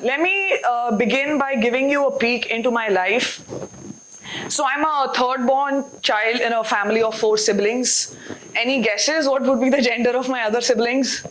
Let me begin by giving you a peek into my life. So I'm a third-born child in a family of 4 siblings. Any guesses what would be the gender of my other siblings?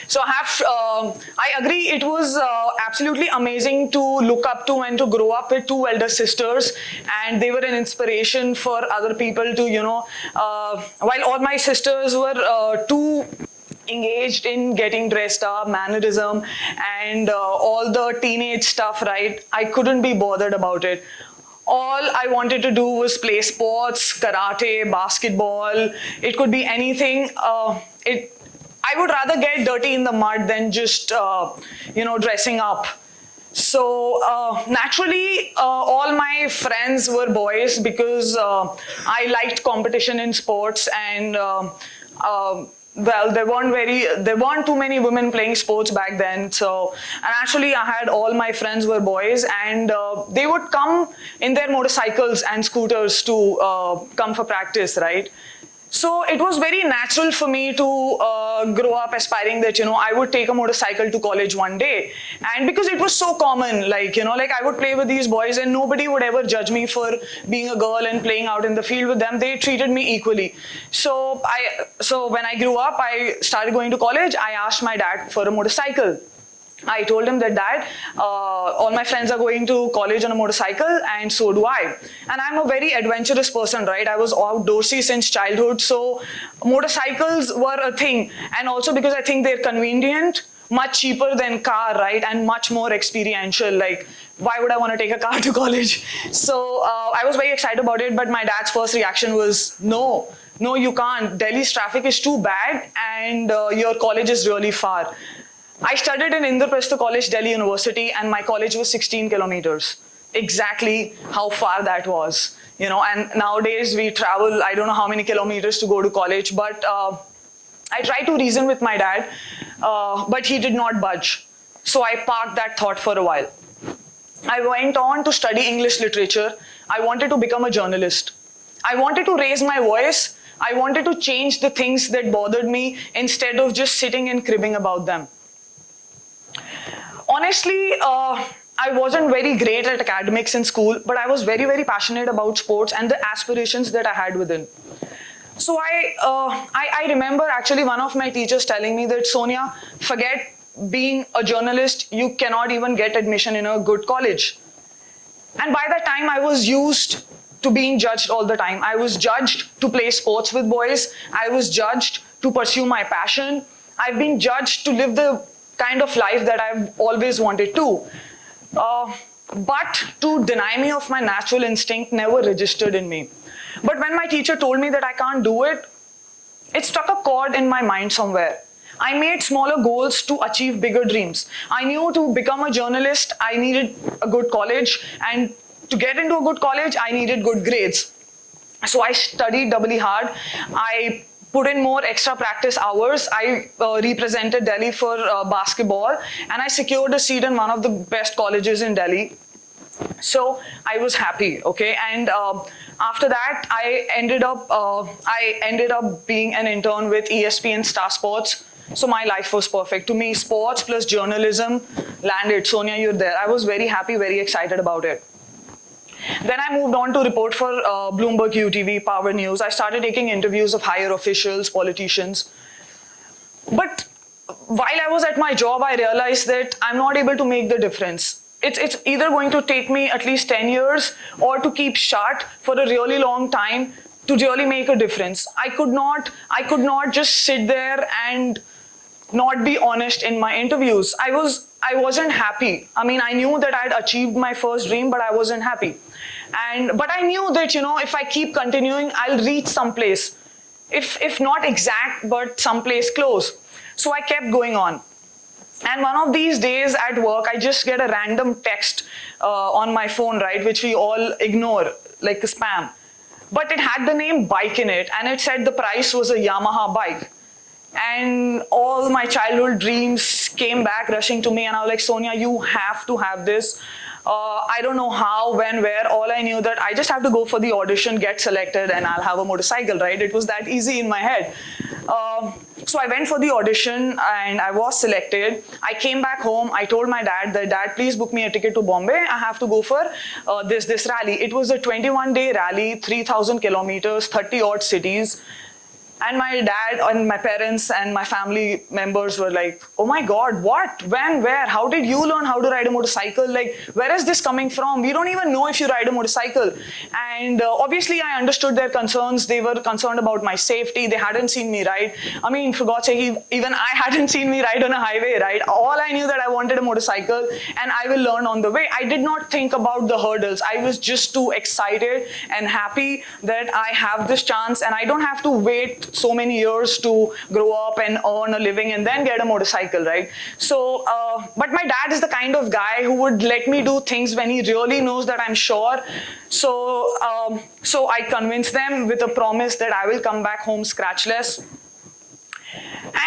So I agree it was absolutely amazing to look up to and to grow up with 2 elder sisters, and they were an inspiration for other people to, while all my sisters were too engaged in getting dressed up, mannerism, and all the teenage stuff, right? I couldn't be bothered about it. All I wanted to do was play sports, karate, basketball. It could be anything. I would rather get dirty in the mud than just, dressing up. So naturally, all my friends were boys because I liked competition in sports, and there weren't too many women playing sports back then. So, and actually, I had all my friends were boys, and they would come in their motorcycles and scooters to come for practice, right? So it was very natural for me to grow up aspiring that, I would take a motorcycle to college one day. And because it was so common, I would play with these boys and nobody would ever judge me for being a girl and playing out in the field with them. They treated me equally. So when I grew up, I started going to college. I asked my dad for a motorcycle. I told him that, Dad, all my friends are going to college on a motorcycle and so do I. And I'm a very adventurous person, right? I was outdoorsy since childhood, so motorcycles were a thing. And also because I think they're convenient, much cheaper than car, right? And much more experiential. Like, why would I want to take a car to college? So I was very excited about it, but my dad's first reaction was, no, you can't. Delhi's traffic is too bad and your college is really far. I studied in Indraprastha College, Delhi University, and my college was 16 kilometers. Exactly how far that was, and nowadays we travel, I don't know how many kilometers to go to college, but I tried to reason with my dad, but he did not budge. So I parked that thought for a while. I went on to study English literature. I wanted to become a journalist. I wanted to raise my voice. I wanted to change the things that bothered me instead of just sitting and cribbing about them. Honestly, I wasn't very great at academics in school, but I was very, very passionate about sports and the aspirations that I had within. So I remember actually one of my teachers telling me that, Sonia, forget being a journalist, you cannot even get admission in a good college. And by that time, I was used to being judged all the time. I was judged to play sports with boys. I was judged to pursue my passion. I've been judged to live the kind of life that I've always wanted to. But to deny me of my natural instinct never registered in me. But when my teacher told me that I can't do it, it struck a chord in my mind somewhere. I made smaller goals to achieve bigger dreams. I knew to become a journalist, I needed a good college, and to get into a good college, I needed good grades. So I studied doubly hard. I put in more extra practice hours. I represented Delhi for basketball, and I secured a seat in one of the best colleges in Delhi. So I was happy, okay? And after that, I ended up being an intern with ESPN Star Sports. So my life was perfect. To me, sports plus journalism landed. Sonia, you're there. I was very happy, very excited about it. Then I moved on to report for Bloomberg UTV, Power News. I started taking interviews of higher officials, politicians. But while I was at my job, I realized that I'm not able to make the difference. It's either going to take me at least 10 years or to keep shut for a really long time to really make a difference. I could not just sit there and not be honest in my interviews. I wasn't happy. I mean, I knew that I'd achieved my first dream, but I wasn't happy. But I knew that, if I keep continuing, I'll reach someplace. If not exact, but someplace close. So I kept going on. And one of these days at work, I just get a random text on my phone, right, which we all ignore, like a spam. But it had the name bike in it, and it said the price was a Yamaha bike. And all my childhood dreams came back rushing to me, and I was like, Sonia, you have to have this. I don't know how, when, where. All I knew that I just have to go for the audition, get selected, and I'll have a motorcycle, right? It was that easy in my head. So So I went for the audition and I was selected. I came back home. I told my dad that, Dad, please book me a ticket to Bombay. I have to go for this rally. It was a 21-day rally, 3,000 kilometers, 30 odd cities. And my dad and my parents and my family members were like, oh my God, what? When? Where? How did you learn how to ride a motorcycle? Like, where is this coming from? We don't even know if you ride a motorcycle. And obviously, I understood their concerns. They were concerned about my safety. They hadn't seen me ride. I mean, for God's sake, even I hadn't seen me ride on a highway, right? All I knew that I wanted a motorcycle and I will learn on the way. I did not think about the hurdles. I was just too excited and happy that I have this chance and I don't have to wait so many years to grow up and earn a living and then get a motorcycle, right? So, but my dad is the kind of guy who would let me do things when he really knows that I'm sure. So, so I convinced them with a promise that I will come back home scratchless.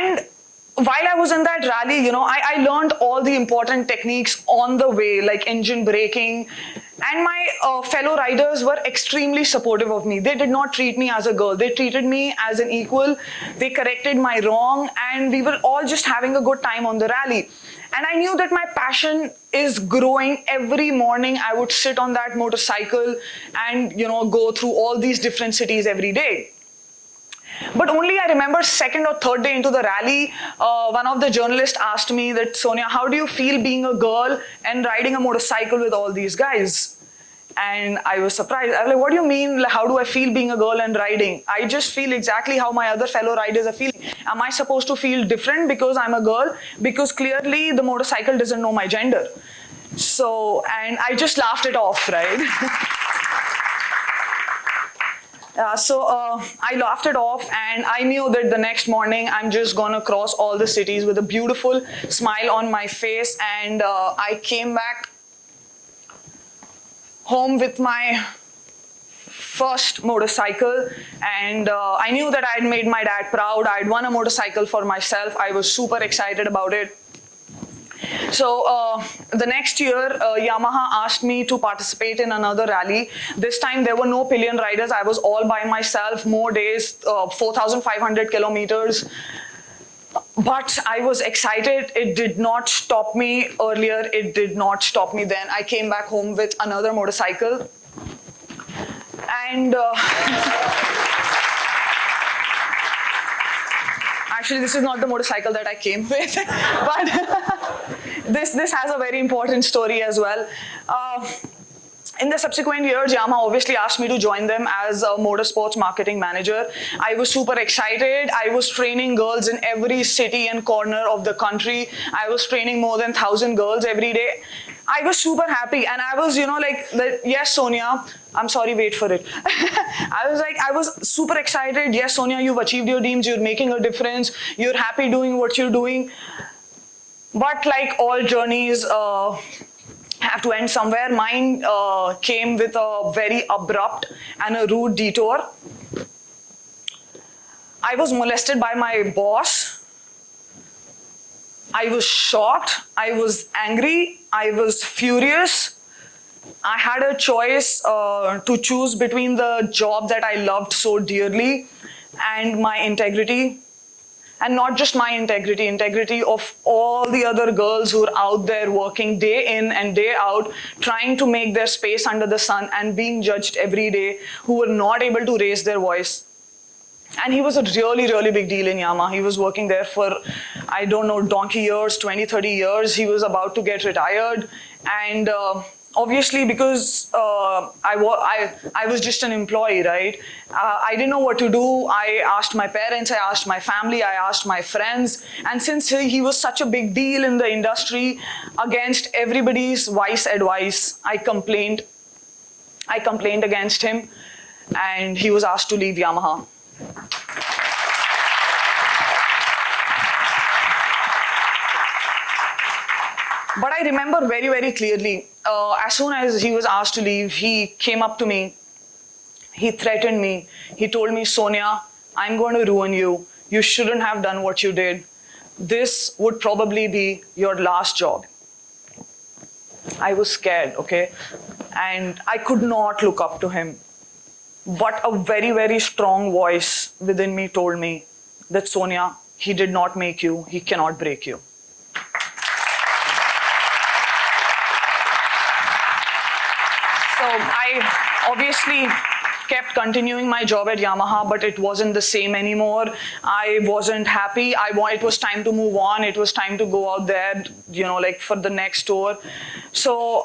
And while I was in that rally, you know, I learned all the important techniques on the way, like engine braking. And my fellow riders were extremely supportive of me. They did not treat me as a girl. They treated me as an equal. They corrected my wrong. And we were all just having a good time on the rally. And I knew that my passion is growing. Every morning I would sit on that motorcycle and, you know, go through all these different cities every day. But only I remember second or third day into the rally, one of the journalists asked me that, Sonia, how do you feel being a girl and riding a motorcycle with all these guys? And I was surprised. I was like, what do you mean? Like, how do I feel being a girl and riding? I just feel exactly how my other fellow riders are feeling. Am I supposed to feel different because I'm a girl? Because clearly the motorcycle doesn't know my gender. So, and I just laughed it off, right? I laughed it off and I knew that the next morning I'm just gonna cross all the cities with a beautiful smile on my face, and I came back home with my first motorcycle, and I knew that I'd made my dad proud. I'd won a motorcycle for myself. I was super excited about it. So the next year, Yamaha asked me to participate in another rally. This time there were no pillion riders. I was all by myself, more days, 4,500 kilometers. But I was excited. It did not stop me earlier. It did not stop me then. I came back home with another motorcycle. And actually, this is not the motorcycle that I came with, but this has a very important story as well. In the subsequent years, Yamaha obviously asked me to join them as a motorsports marketing manager. I was super excited. I was training girls in every city and corner of the country. I was training more than 1,000 girls every day. I was super happy, and I was, you know, like, yes, Sonia, I'm sorry, wait for it. I was super excited. Yes, Sonia, you've achieved your dreams. You're making a difference. You're happy doing what you're doing. But like all journeys, have to end somewhere. Mine came with a very abrupt and a rude detour. I was molested by my boss. I was shocked. I was angry. I was furious. I had a choice to choose between the job that I loved so dearly and my integrity. And not just my integrity, integrity of all the other girls who are out there working day in and day out, trying to make their space under the sun and being judged every day, who were not able to raise their voice. And he was a really, really big deal in Yamaha. He was working there for, I don't know, donkey years, 20, 30 years. He was about to get retired. And obviously, because I was just an employee, right? I didn't know what to do. I asked my parents, I asked my family, I asked my friends. And since he was such a big deal in the industry, against everybody's wise advice, I complained against him, and he was asked to leave Yamaha. But I remember very, very clearly, as soon as he was asked to leave, he came up to me, he threatened me, he told me, Sonia, I'm going to ruin you. You shouldn't have done what you did. This would probably be your last job. I was scared, okay? And I could not look up to him. But a very, very strong voice within me told me that, Sonia, He did not make you. He cannot break you. So I obviously kept continuing my job at Yamaha, but it wasn't the same anymore. I wasn't happy. It was time to move on. It was time to go out there, like for the next tour. So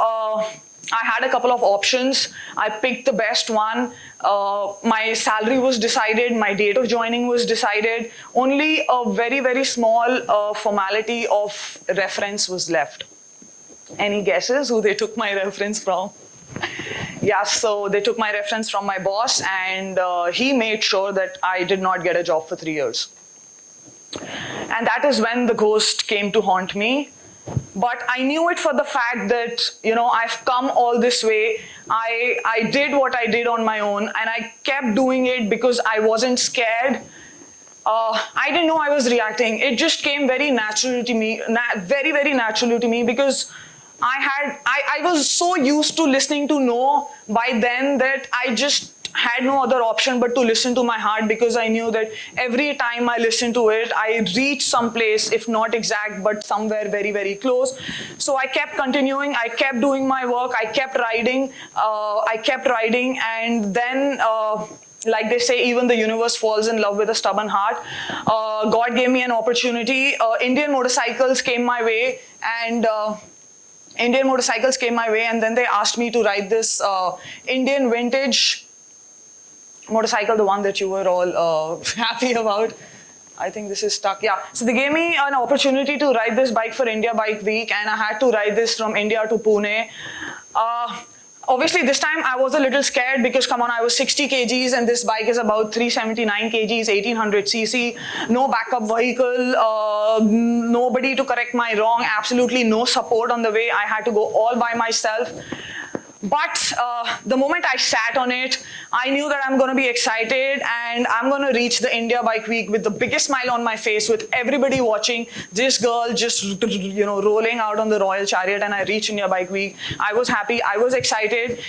I had a couple of options. I picked the best one. My salary was decided. My date of joining was decided. Only a very, very small formality of reference was left. Any guesses who they took my reference from? Yeah, so they took my reference from my boss, and he made sure that I did not get a job for 3 years. And that is when the ghost came to haunt me. But I knew it for the fact that, I've come all this way. I did what I did on my own, and I kept doing it because I wasn't scared. I didn't know I was reacting. It just came very naturally to me, very, very naturally to me, because I was so used to listening to no by then that I just had no other option but to listen to my heart, because I knew that every time I listened to it, I reached some place, if not exact, but somewhere very, very close. So I kept continuing. I kept doing my work. I kept writing. And then like they say, even the universe falls in love with a stubborn heart. God gave me an opportunity. Indian motorcycles came my way, and then they asked me to ride this Indian vintage motorcycle, the one that you were all happy about. I think this is stuck. Yeah. So they gave me an opportunity to ride this bike for India Bike Week, and I had to ride this from India to Pune. Obviously, this time I was a little scared because, come on, I was 60 kgs and this bike is about 379 kgs, 1800 cc, no backup vehicle, nobody to correct my wrong, absolutely no support on the way. I had to go all by myself. But the moment I sat on it, I knew that I'm going to be excited and I'm going to reach the India Bike Week with the biggest smile on my face, with everybody watching, this girl just, rolling out on the Royal Chariot, and I reached India Bike Week. I was happy, I was excited,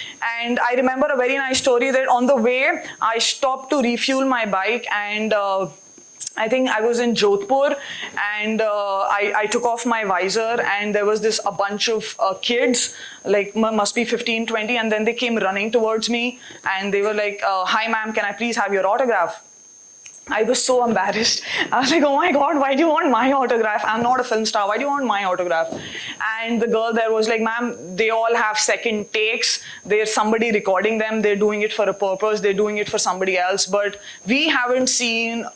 and I remember a very nice story that on the way, I stopped to refuel my bike, and I think I was in Jodhpur, and I took off my visor, and there was a bunch of kids, like must be 15, 20, and then they came running towards me, and they were like, hi ma'am, can I please have your autograph? I was so embarrassed. I was like, oh my God, why do you want my autograph? I'm not a film star. Why do you want my autograph? And the girl there was like, ma'am, they all have second takes. There's somebody recording them. They're doing it for a purpose. They're doing it for somebody else. But we haven't seen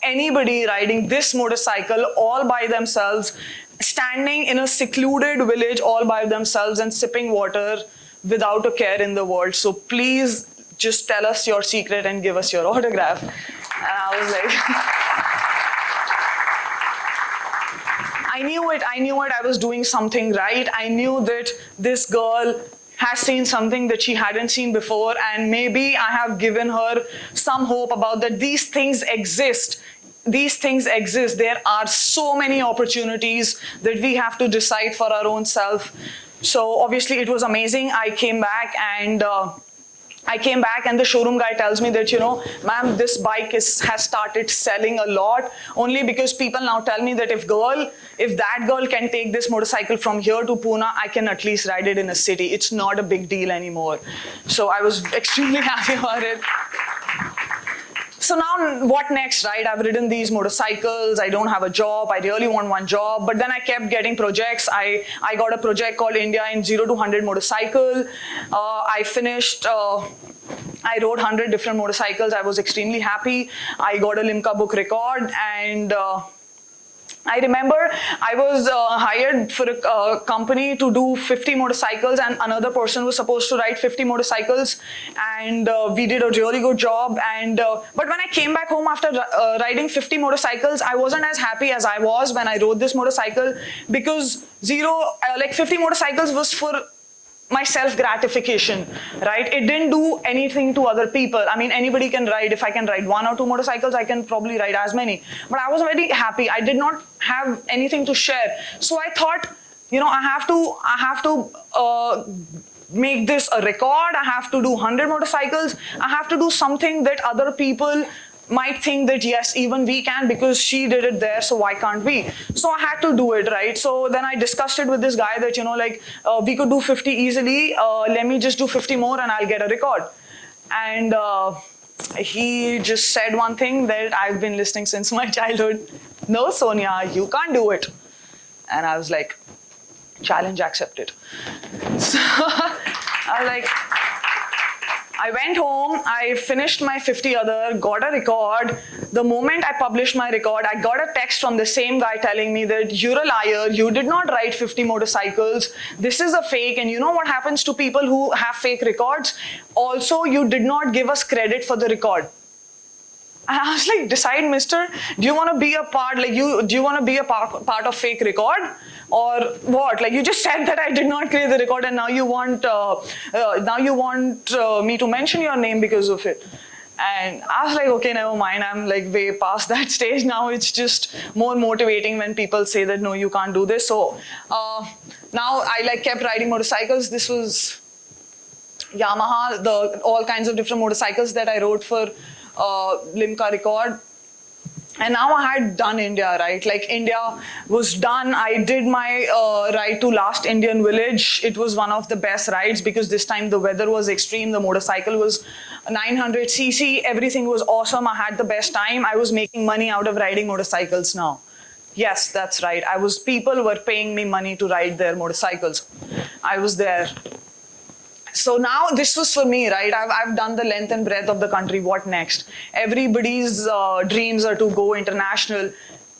anybody riding this motorcycle all by themselves, standing in a secluded village all by themselves and sipping water without a care in the world. So please just tell us your secret and give us your autograph. And I was like, I knew it. I was doing something right. I knew that this girl has seen something that she hadn't seen before, and maybe I have given her some hope about that these things exist. These things exist. There are so many opportunities that we have to decide for our own self. So obviously it was amazing. I came back and the showroom guy tells me that, ma'am, this bike has started selling a lot, only because people now tell me that if that girl can take this motorcycle from here to Pune, I can at least ride it in a city. It's not a big deal anymore. So I was extremely happy about it. So now what next, right? I've ridden these motorcycles. I don't have a job. I really want one job. But then I kept getting projects. I got a project called India in 0 to 100 motorcycle. I finished, I rode 100 different motorcycles. I was extremely happy. I got a Limca book record, and I remember I was hired for a company to do 50 motorcycles, and another person was supposed to ride 50 motorcycles, and we did a really good job. And but when I came back home after riding 50 motorcycles, I wasn't as happy as I was when I rode this motorcycle, because 50 motorcycles was for my self-gratification, right? It didn't do anything to other people. I mean, anybody can ride. If I can ride 1 or 2 motorcycles, I can probably ride as many. But I was very happy. I did not have anything to share. So I thought, I have to make this a record. I have to do 100 motorcycles. I have to do something that other people might think that yes, even we can because she did it there, so why can't we? So I had to do it, right? So then I discussed it with this guy that, we could do 50 easily, let me just do 50 more and I'll get a record. And he just said one thing that I've been listening since my childhood. No, Sonia, you can't do it. And I was like, challenge accepted. So I was like, I went home, I finished my 50 other, got a record. The moment I published my record, I got a text from the same guy telling me that you're a liar, you did not ride 50 motorcycles, this is a fake, and you know what happens to people who have fake records? Also, you did not give us credit for the record. And I was like, decide, mister, do you want to be a part, do you want to be a part of fake record? Or what? Like, you just said that I did not create the record and now you want me to mention your name because of it. And I was like, okay, never mind. I'm like way past that stage now. It's just more motivating when people say that, no, you can't do this. So now I kept riding motorcycles. This was Yamaha, all kinds of different motorcycles that I rode for Limca record. And now I had done India, right? Like, India was done. I did my ride to last Indian village. It was one of the best rides because this time the weather was extreme. The motorcycle was 900cc. Everything was awesome. I had the best time. I was making money out of riding motorcycles now. Yes, that's right. People were paying me money to ride their motorcycles. I was there. So now this was for me, right? I've done the length and breadth of the country. What next? Everybody's dreams are to go international.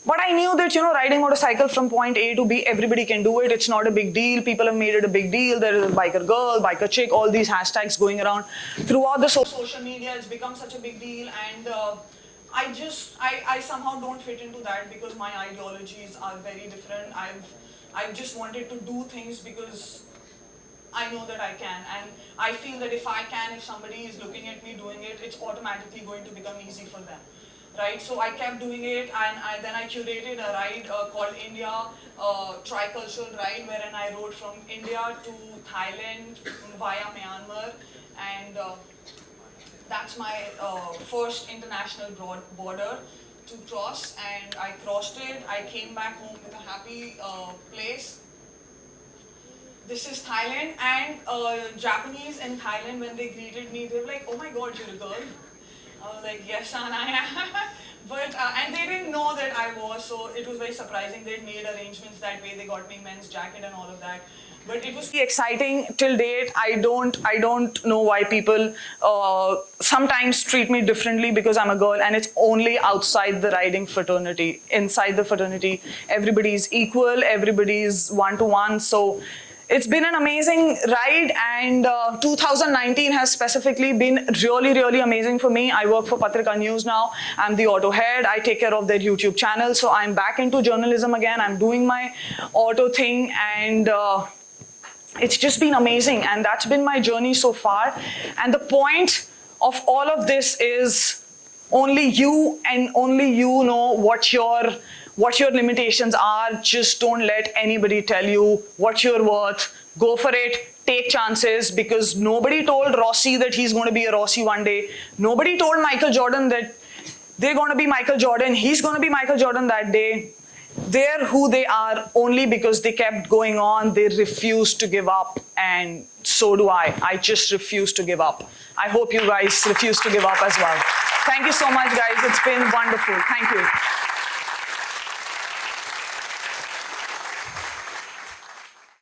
But I knew that, riding motorcycle from point A to B, everybody can do it. It's not a big deal. People have made it a big deal. There is a biker girl, biker chick, all these hashtags going around. Throughout the social media, it's become such a big deal. And I somehow don't fit into that because my ideologies are very different. I've just wanted to do things because I know that I can, and I feel that if somebody is looking at me doing it, it's automatically going to become easy for them, right? So I kept doing it, and then I curated a ride called India Tricultural Ride, wherein I rode from India to Thailand via Myanmar, and that's my first international border to cross, and I crossed it. I came back home with a happy place. This is Thailand, and Japanese in Thailand, when they greeted me, they were like, oh my god, you're a girl? I was like, yes, son, I am. But, and they didn't know that I was, so it was very surprising. They'd made arrangements that way. They got me men's jacket and all of that. But it was exciting till date. I don't know why people sometimes treat me differently because I'm a girl, and it's only outside the riding fraternity. Inside the fraternity, everybody's equal, everybody's one-to-one. So it's been an amazing ride, and 2019 has specifically been really, really amazing for me. I work for Patrika News now. I'm the auto head. I take care of their YouTube channel. So I'm back into journalism again. I'm doing my auto thing, and it's just been amazing. And that's been my journey so far. And the point of all of this is only you and only you know what your limitations are. Just don't let anybody tell you what you're worth. Go for it. Take chances, because nobody told Rossi that he's going to be a Rossi one day. Nobody told Michael Jordan that they're going to be Michael Jordan. He's going to be Michael Jordan that day. They're who they are only because they kept going on. They refused to give up, and so do I. I just refuse to give up. I hope you guys refuse to give up as well. Thank you so much, guys. It's been wonderful. Thank you.